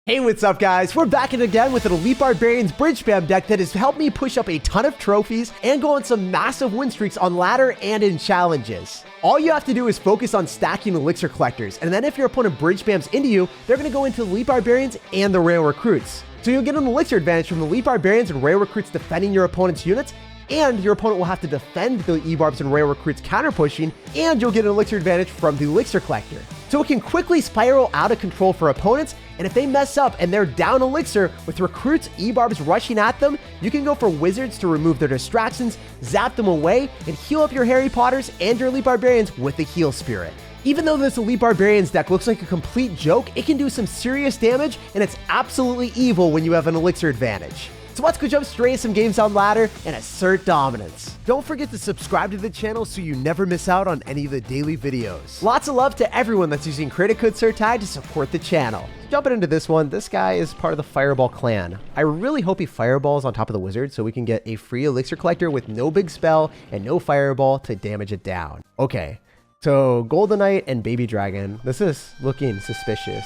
Hey, what's up guys? We're back in again with an Elite Barbarians bridge spam deck that has helped me push up a ton of trophies and go on some massive win streaks on ladder and in challenges. All you have to do is focus on stacking elixir collectors, and then if your opponent bridge spams into you, they're going to go into the Elite Barbarians and the Royale recruits. So you'll get an elixir advantage from the Elite Barbarians and Royale recruits defending your opponent's units, and your opponent will have to defend the ebarbs and Royale recruits counter pushing, and you'll get an elixir advantage from the elixir collector. So it can quickly spiral out of control for opponents, and if they mess up and they're down elixir with recruits ebarbs rushing at them, you can go for wizards to remove their distractions, zap them away, and heal up your Harry Potters and your Elite Barbarians with the heal spirit. Even though this Elite Barbarians deck looks like a complete joke, it can do some serious damage, and it's absolutely evil when you have an elixir advantage. So let's go jump straight into some games on ladder and assert dominance. Don't forget to subscribe to the channel so you never miss out on any of the daily videos. Lots of love to everyone that's using creator code SirTag to support the channel. Jumping into this one, this guy is part of the Fireball clan. I really hope he fireballs on top of the wizard so we can get a free elixir collector with no big spell and no fireball to damage it down. Okay, so Golden Knight and Baby Dragon, this is looking suspicious.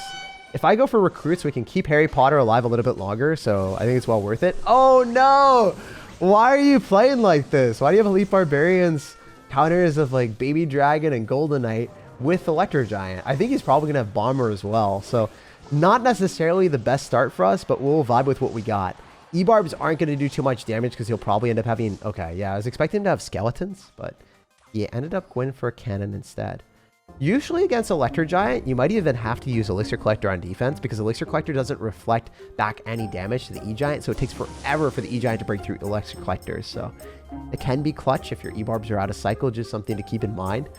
If I go for recruits, we can keep Harry Potter alive a little bit longer, so I think it's well worth it. Oh no! Why are you playing like this? Why do you have Elite Barbarians counters of like Baby Dragon and Golden Knight with Electro Giant? I think he's probably going to have Bomber as well, so not necessarily the best start for us, but we'll vibe with what we got. Ebarbs aren't going to do too much damage because he'll probably end up having... Okay, yeah, I was expecting him to have skeletons, but he ended up going for a cannon instead. Usually against Electro Giant, you might even have to use Elixir Collector on defense because Elixir Collector doesn't reflect back any damage to the E-Giant, so it takes forever for the E-Giant to break through Elixir Collectors, so it can be clutch if your E-Barbs are out of cycle, just something to keep in mind.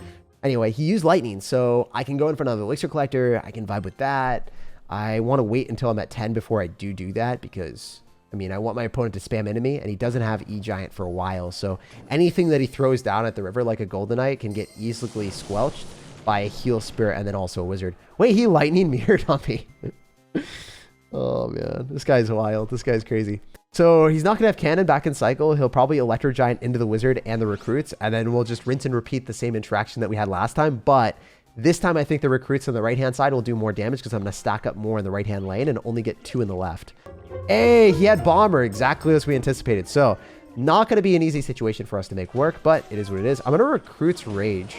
Anyway, he used Lightning, so I can go in for another Elixir Collector, I can vibe with that. I want to wait until I'm at 10 before I do that because... I mean, I want my opponent to spam into me, and he doesn't have E-Giant for a while, so anything that he throws down at the river like a Golden Knight can get easily squelched by a heal spirit and then also a wizard. Wait, he lightning mirrored on me. Oh man, this guy's wild. This guy's crazy. So he's not gonna have cannon back in cycle. He'll probably Electro Giant into the wizard and the recruits, and then we'll just rinse and repeat the same interaction that we had last time. But this time I think the recruits on the right hand side will do more damage because I'm gonna stack up more in the right hand lane and only get 2 in the left. Hey, he had Bomber, exactly as we anticipated. So not gonna be an easy situation for us to make work, but it is what it is. I'm gonna recruits Rage.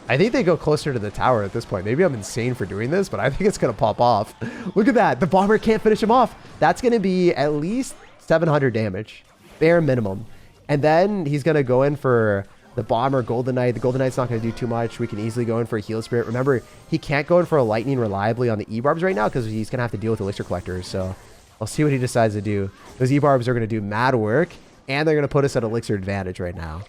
I think they go closer to the tower at this point. Maybe I'm insane for doing this, but I think it's going to pop off. Look at that. The Bomber can't finish him off. That's going to be at least 700 damage. Bare minimum. And then he's going to go in for the Bomber, Golden Knight. The Golden Knight's not going to do too much. We can easily go in for a Heal Spirit. Remember, he can't go in for a Lightning reliably on the E-Barbs right now because he's going to have to deal with Elixir Collectors. So I'll see what he decides to do. Those E-Barbs are going to do mad work, and they're going to put us at Elixir advantage right now.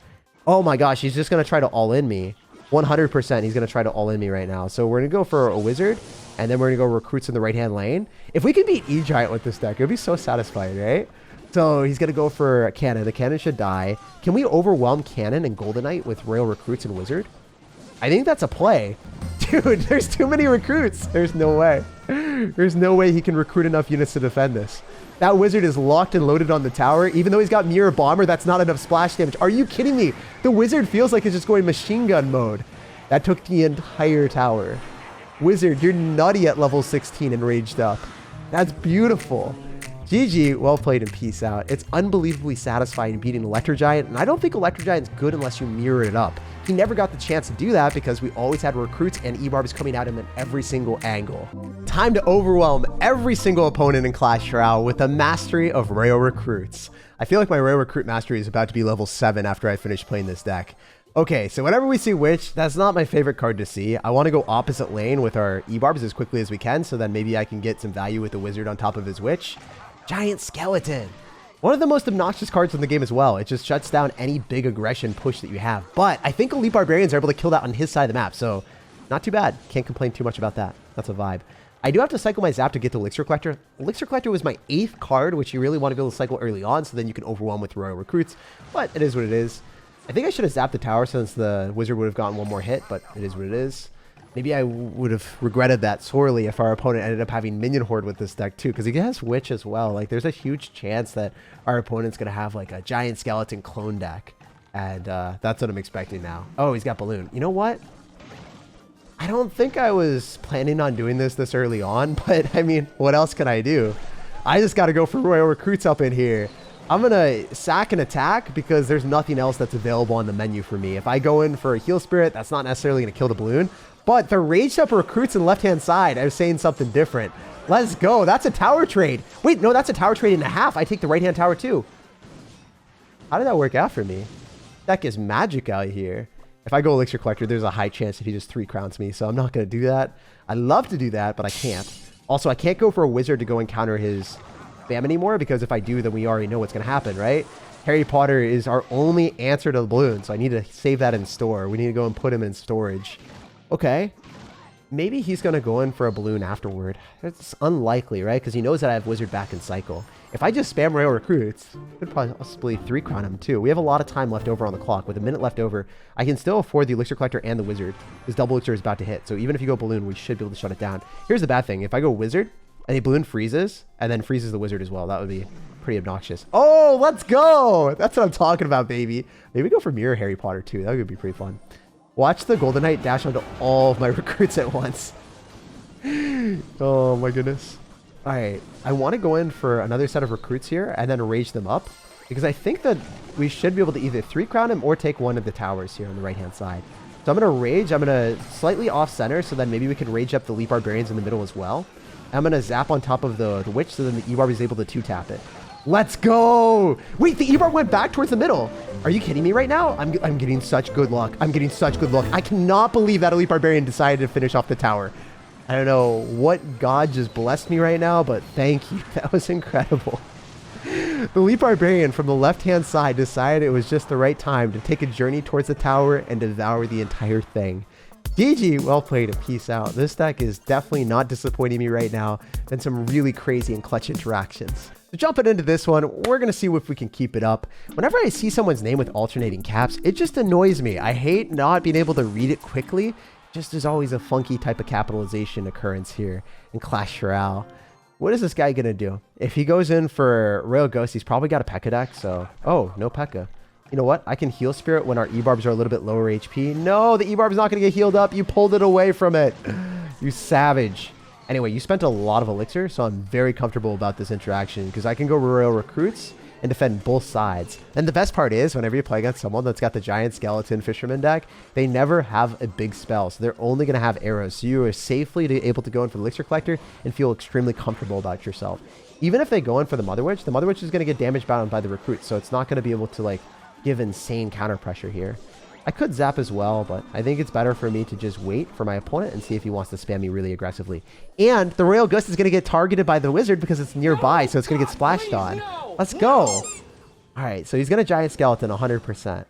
Oh my gosh, he's just going to try to all-in me. 100% he's going to try to all-in me right now. So we're going to go for a wizard, and then we're going to go recruits in the right-hand lane. If we can beat E-Giant with this deck, it would be so satisfying, right? So he's going to go for a cannon. The cannon should die. Can we overwhelm cannon and Golden Knight with Royale recruits and wizard? I think that's a play. Dude, there's too many recruits. There's no way. There's no way he can recruit enough units to defend this. That wizard is locked and loaded on the tower. Even though he's got Mirror Bomber, that's not enough splash damage. Are you kidding me? The wizard feels like it's just going machine gun mode. That took the entire tower. Wizard, you're nutty at level 16 and raged up. That's beautiful. GG, well played and peace out. It's unbelievably satisfying beating Electro Giant, and I don't think Electro Giant's good unless you mirror it up. He never got the chance to do that because we always had recruits and E-Barbs coming at him at every single angle. Time to overwhelm every single opponent in Clash Royale with the mastery of Royale recruits. I feel like my Royale recruit mastery is about to be level 7 after I finish playing this deck. Okay, so whenever we see Witch, that's not my favorite card to see. I want to go opposite lane with our E-Barbs as quickly as we can, so then maybe I can get some value with the Wizard on top of his Witch. Giant Skeleton. One of the most obnoxious cards in the game as well. It just shuts down any big aggression push that you have. But I think Elite Barbarians are able to kill that on his side of the map, so not too bad. Can't complain too much about that. That's a vibe. I do have to cycle my Zap to get the Elixir Collector. Elixir Collector was my 8th card, which you really want to be able to cycle early on, so then you can overwhelm with Royal Recruits. But it is what it is. I think I should have zapped the tower since the wizard would have gotten one more hit, but it is what it is. Maybe I would have regretted that sorely if our opponent ended up having Minion Horde with this deck too, because he has Witch as well. Like, there's a huge chance that our opponent's going to have like a Giant Skeleton clone deck. And that's what I'm expecting now. Oh, he's got Balloon. You know what? I don't think I was planning on doing this early on, but I mean, what else can I do? I just got to go for Royal Recruits up in here. I'm going to sack and attack because there's nothing else that's available on the menu for me. If I go in for a heal spirit, that's not necessarily going to kill the balloon, but the raged up recruits on the left-hand side, I was saying something different. Let's go. That's a tower trade. Wait, no, that's a tower trade and a half. I take the right-hand tower too. How did that work out for me? Deck is magic out here. If I go elixir collector, there's a high chance that he just 3 crowns me, so I'm not going to do that. I'd love to do that, but I can't. Also, I can't go for a wizard to go and counter his spam anymore, because if I do, then we already know what's going to happen, right? Harry Potter is our only answer to the balloon, so I need to save that in store. We need to go and put him in storage. Okay. Maybe he's going to go in for a balloon afterward. It's unlikely, right? Because he knows that I have wizard back in cycle. If I just spam Royal Recruits, I could possibly 3 crown him too. We have a lot of time left over on the clock. With a minute left over, I can still afford the elixir collector and the wizard. This double elixir is about to hit. So even if you go balloon, we should be able to shut it down. Here's the bad thing. If I go wizard and the balloon freezes and then freezes the wizard as well, that would be pretty obnoxious. Oh, let's go. That's what I'm talking about, baby. Maybe go for Mirror Harry Potter too. That would be pretty fun. Watch the Golden Knight dash onto all of my recruits at once. Oh my goodness. All right, I want to go in for another set of recruits here and then rage them up, because I think that we should be able to either 3 crown him or take one of the towers here on the right-hand side. So I'm going to rage. I'm going to slightly off-center, so then maybe we can rage up the Leap Barbarians in the middle as well. I'm going to zap on top of the Witch, so then the ebarb is able to 2-tap it. Let's go! Wait, the ebarb went back towards the middle. Are you kidding me right now? I'm getting such good luck. I'm getting such good luck. I cannot believe that Elite Barbarian decided to finish off the tower. I don't know what God just blessed me right now, but thank you. That was incredible. The Elite Barbarian from the left-hand side decided it was just the right time to take a journey towards the tower and devour the entire thing. GG, well played and peace out. This deck is definitely not disappointing me right now. Been some really crazy and clutch interactions. So jumping into this one, we're going to see if we can keep it up. Whenever I see someone's name with alternating caps, it just annoys me. I hate not being able to read it quickly. Just there's always a funky type of capitalization occurrence here in Clash Royale. What is this guy going to do? If he goes in for Royal Ghost, he's probably got a Pekka deck. So, oh, no Pekka. You know what? I can heal Spirit when our ebarbs are a little bit lower HP. No, the ebarb's not going to get healed up. You pulled it away from it. You savage. Anyway, you spent a lot of elixir, so I'm very comfortable about this interaction because I can go Royal Recruits and defend both sides. And the best part is, whenever you play against someone that's got the giant skeleton fisherman deck, they never have a big spell, so they're only going to have arrows. So you are safely able to go in for the elixir collector and feel extremely comfortable about yourself. Even if they go in for the Mother Witch is going to get damage bound by the recruit, so it's not going to be able to like give insane counter pressure here. I could zap as well, but I think it's better for me to just wait for my opponent and see if he wants to spam me really aggressively. And the Royal Gust is going to get targeted by the wizard because it's nearby, so it's going to get splashed on. Let's go. All right, so he's going to Giant Skeleton 100%. I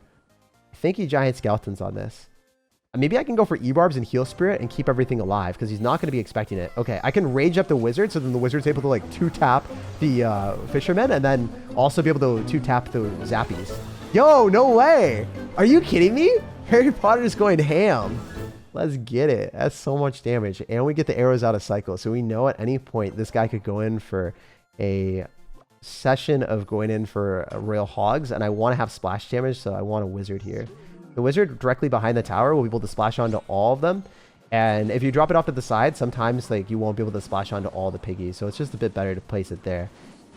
think he Giant Skeletons on this. Maybe I can go for ebarbs and Heal Spirit and keep everything alive because he's not going to be expecting it. Okay, I can rage up the wizard, so then the wizard's able to like 2-tap the fisherman and then also be able to 2-tap the zappies. Yo, no way. Are you kidding me? Harry Potter is going ham. Let's get it. That's so much damage. And we get the arrows out of cycle. So we know at any point this guy could go in for a session of going in for Royal Hogs. And I want to have splash damage, so I want a wizard here. The wizard directly behind the tower will be able to splash onto all of them. And if you drop it off to the side, sometimes like you won't be able to splash onto all the piggies. So it's just a bit better to place it there.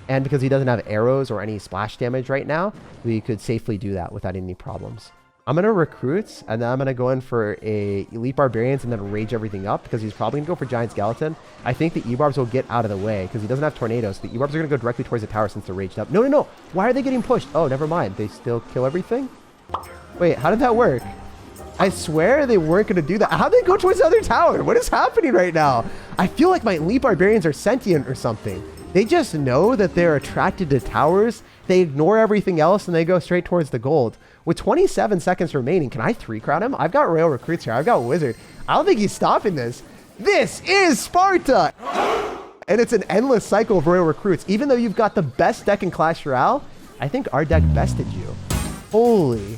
And because he doesn't have arrows or any splash damage right now, we could safely do that without any problems. I'm going to recruit, and then I'm going to go in for a Elite Barbarians and then rage everything up because he's probably going to go for Giant Skeleton. I think the ebarbs will get out of the way because he doesn't have tornadoes. The ebarbs are going to go directly towards the tower since they're raged up. No, no, no. Why are they getting pushed? Oh, never mind. They still kill everything? Wait, how did that work? I swear they weren't going to do that. How'd they go towards the other tower? What is happening right now? I feel like my Elite Barbarians are sentient or something. They just know that they're attracted to towers. They ignore everything else and they go straight towards the gold. With 27 seconds remaining, can I 3-crown him? I've got Royal Recruits here. I've got Wizard. I don't think he's stopping this. This is Sparta! And it's an endless cycle of Royal Recruits. Even though you've got the best deck in Clash Royale, I think our deck bested you. Holy.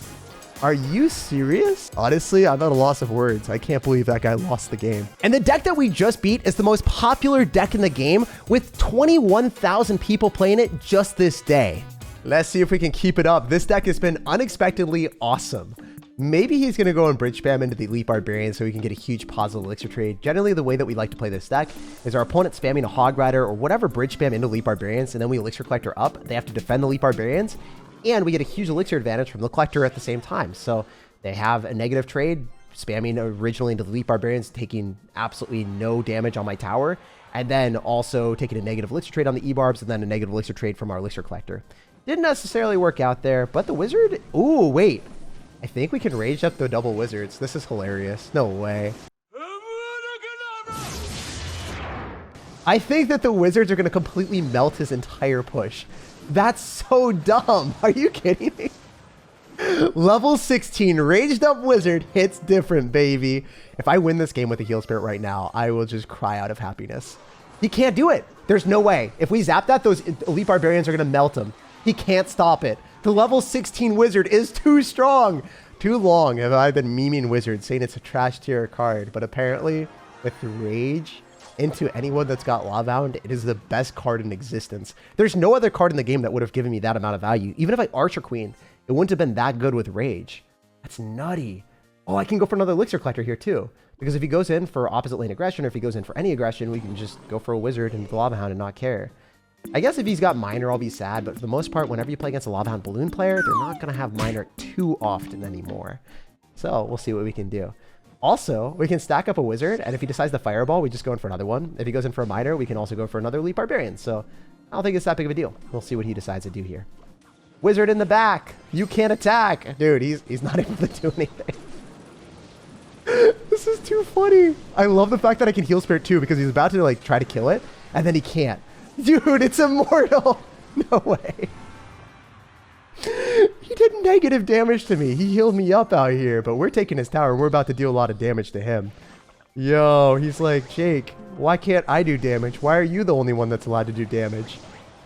Are you serious? Honestly, I'm at a loss of words. I can't believe that guy lost the game. And the deck that we just beat is the most popular deck in the game with 21,000 people playing it just this day. Let's see if we can keep it up. This deck has been unexpectedly awesome. Maybe he's going to go and bridge spam into the elite barbarian so we can get a huge positive elixir trade. Generally, the way that we like to play this deck is our opponent spamming a hog rider or whatever bridge spam into elite barbarians, and then we elixir collector up. They have to defend the elite barbarians, and we get a huge elixir advantage from the collector at the same time. So they have a negative trade, spamming originally into the elite barbarians, taking absolutely no damage on my tower, and then also taking a negative elixir trade on the ebarbs, and then a negative elixir trade from our elixir collector. Didn't necessarily work out there, but the wizard... Ooh, wait. I think we can rage up the double wizards. This is hilarious. No way. I think that the wizards are going to completely melt his entire push. That's so dumb. Are you kidding me? Level 16 raged up wizard hits different, baby. If I win this game with a heal spirit right now, I will just cry out of happiness. He can't do it. There's no way. If we zap that, those elite barbarians are going to melt him. He can't stop it. The level 16 wizard is too strong. Too long have I been memeing wizard, saying it's a trash tier card, but apparently with rage into anyone that's got lava hound, it is the best card in existence. There's no other card in the game that would have given me that amount of value. Even if I archer queen, it wouldn't have been that good with rage. That's nutty. Oh, I can go for another elixir collector here too, because if he goes in for opposite lane aggression, or if he goes in for any aggression, we can just go for a wizard and the lava hound and not care. I guess if he's got Miner, I'll be sad, but for the most part, whenever you play against a Lava Hound Balloon player, they're not going to have Miner too often anymore. So we'll see what we can do. Also, we can stack up a wizard, and if he decides to fireball, we just go in for another one. If he goes in for a Miner, we can also go for another elite barbarian. So I don't think it's that big of a deal. We'll see what he decides to do here. Wizard in the back. You can't attack. Dude, he's not able to do anything. This is too funny. I love the fact that I can heal spirit too, because he's about to like try to kill it, and then he can't. Dude, it's immortal. No way. He did negative damage to me. He healed me up out here, but we're taking his tower and we're about to deal a lot of damage to him. Yo, he's like, Jake, why can't I do damage? Why are you the only one that's allowed to do damage?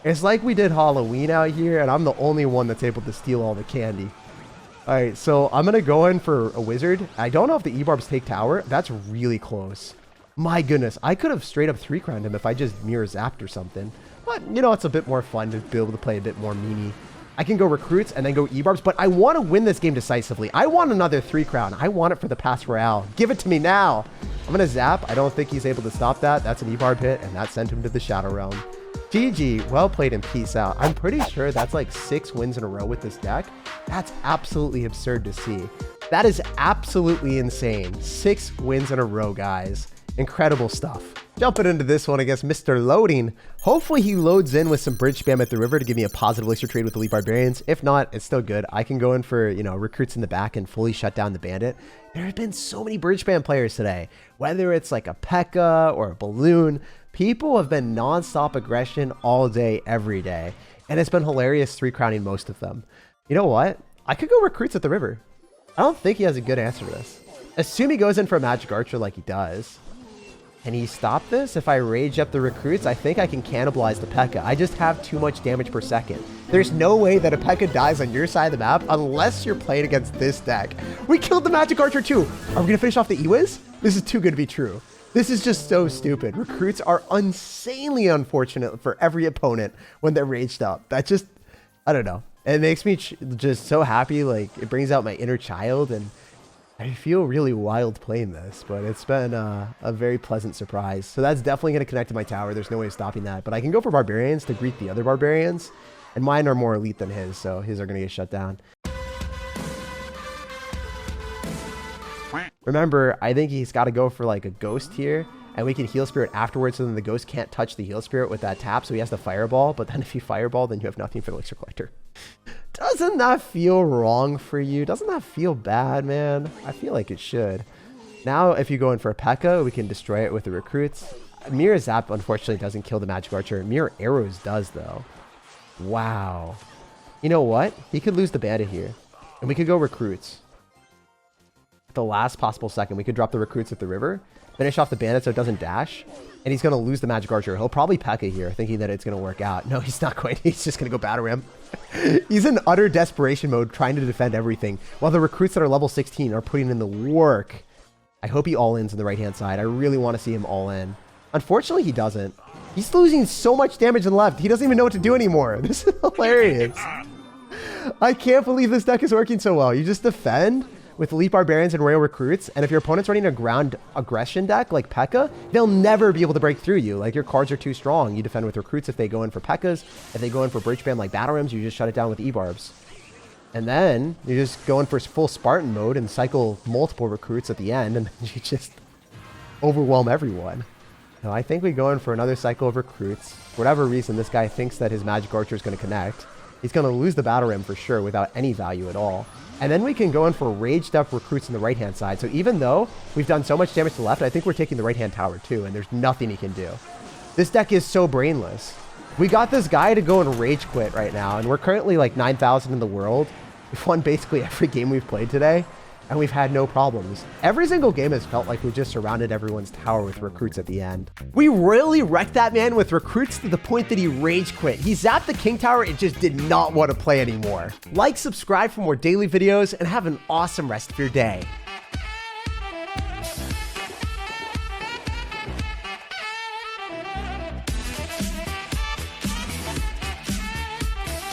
It's like we did Halloween out here and I'm the only one that's able to steal all the candy. All right, so I'm going to go in for a wizard. I don't know if the ebarbs take tower. That's really close. My goodness, I could have straight up 3-crowned him if I just mirror zapped or something. But, you know, it's a bit more fun to be able to play a bit more meanie. I can go recruits and then go ebarbs, but I want to win this game decisively. I want another 3-crown. I want it for the pass Royale. Give it to me now. I'm going to zap. I don't think he's able to stop that. That's an ebarb hit, and that sent him to the Shadow Realm. GG, well played and peace out. I'm pretty sure that's like 6 wins in a row with this deck. That's absolutely absurd to see. That is absolutely insane. 6 wins in a row, guys. Incredible stuff. Jumping into this one against Mr. Loading. Hopefully he loads in with some bridge spam at the river to give me a positive elixir trade with elite barbarians. If not, it's still good. I can go in for, you know, recruits in the back and fully shut down the bandit. There have been so many bridge spam players today. Whether it's like a Pekka or a balloon, people have been non-stop aggression all day, every day. And it's been hilarious 3-crowning most of them. You know what? I could go recruits at the river. I don't think he has a good answer to this. Assume he goes in for a magic archer like he does. Can he stop this? If I rage up the recruits, I think I can cannibalize the Pekka. I just have too much damage per second. There's no way that a Pekka dies on your side of the map unless you're playing against this deck. We killed the magic archer too. Are we gonna finish off the Ewiz? This is too good to be true. This is just so stupid. Recruits are insanely unfortunate for every opponent when they're raged up. That just, I don't know. It makes me just so happy. Like, it brings out my inner child, and I feel really wild playing this, but it's been a very pleasant surprise. So that's definitely going to connect to my tower. There's no way of stopping that, but I can go for barbarians to greet the other barbarians, and mine are more elite than his, so his are going to get shut down. Remember, I think he's got to go for like a ghost here, and we can heal spirit afterwards, so then the ghost can't touch the heal spirit with that tap, so he has to fireball, but then if you fireball, then you have nothing for the elixir collector. Doesn't that feel wrong for you? Doesn't that feel bad, man? I feel like it should. Now, if you go in for a Pekka, we can destroy it with the recruits. Mirror Zap, unfortunately, doesn't kill the magic archer. Mirror Arrows does, though. Wow. You know what? He could lose the bandit here, and we could go recruits. At the last possible second, we could drop the recruits at the river, finish off the bandit so it doesn't dash, and he's going to lose the magic archer. He'll probably Pekka here, thinking that it's going to work out. No, he's not going to. He's just going to go battle ram. He's in utter desperation mode, trying to defend everything, while the recruits that are level 16 are putting in the work. I hope he all-ins on the right-hand side. I really want to see him all-in. Unfortunately, he doesn't. He's losing so much damage in left. He doesn't even know what to do anymore. This is hilarious. I can't believe this deck is working so well. You just defend. with Elite Barbarians and Royal Recruits, and if your opponent's running a ground aggression deck like Pekka, they'll never be able to break through you. Like, your cards are too strong. You defend with Recruits if they go in for Pekkas. If they go in for Bridge Spam like Battle Rams, you just shut it down with ebarbs. And then you just go in for full Spartan mode and cycle multiple Recruits at the end, and then you just overwhelm everyone. Now, I think we go in for another cycle of Recruits. For whatever reason, this guy thinks that his Magic Archer is going to connect. He's going to lose the Battle Ram for sure without any value at all. And then we can go in for raged up Recruits on the right-hand side. So even though we've done so much damage to the left, I think we're taking the right-hand tower too, and there's nothing he can do. This deck is so brainless. We got this guy to go and rage quit right now, and we're currently like 9,000 in the world. We've won basically every game we've played today, and we've had no problems. Every single game has felt like we just surrounded everyone's tower with Recruits at the end. We really wrecked that man with Recruits to the point that he rage quit. He zapped the King Tower and just did not want to play anymore. Like, subscribe for more daily videos, and have an awesome rest of your day.